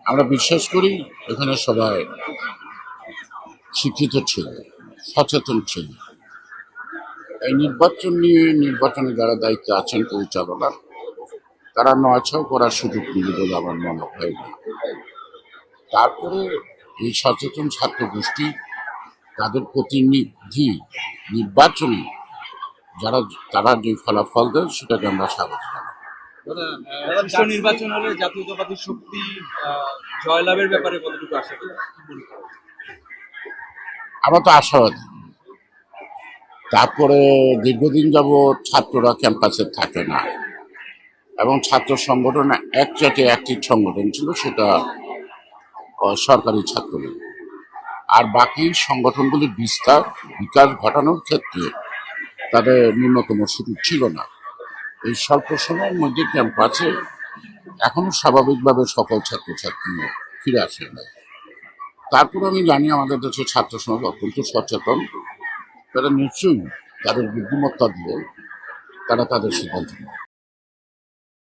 আমরা বিশ্বাস করি এখানে সবাই শিক্ষিত ছিল, সচেতন ছিল। এই নির্বাচন নিয়ে নির্বাচনে যারা দায়িত্বে আছেন পরিচালনার, তারা নয়ছয় করার সুযোগ দিবে বলে আমার মনে হয় না। তারপরে এই সচেতন ছাত্র গোষ্ঠী তাদের প্রতিনিধি নির্বাচনে যারা তারা যে ফলাফল দেয় সেটাকে আমরা স্বাগত জানাই। সুষ্ঠু নির্বাচন হলে জাতীয়তাবাদী শক্তি জয়লাভের ব্যাপারে কতটুকু আশা করি? আমরা তো আশাবাদী। তারপরে দীর্ঘদিন যাবৎ ছাত্ররা ক্যাম্পাসে থাকে না, এবং ছাত্র সংগঠন একচাটে একটি সংগঠন ছিল, সেটা সরকারি ছাত্রলীগ। আর বাকি সংগঠনগুলির বিকাশ ঘটানোর ক্ষেত্রে তাদের ন্যূনতম সুযোগ ছিল না। এই স্বল্প সময়ের মধ্যে ক্যাম্পাসে এখনো স্বাভাবিকভাবে সকল ছাত্রছাত্রী ফিরে আসে না। তারপর আমি জানি আমাদের দেশের ছাত্র সমাজ অত্যন্ত সচেতন। তারা নিশ্চয়ই তাদের বুদ্ধিমত্তা দিয়ে তারা তাদের সিদ্ধান্ত নেয়।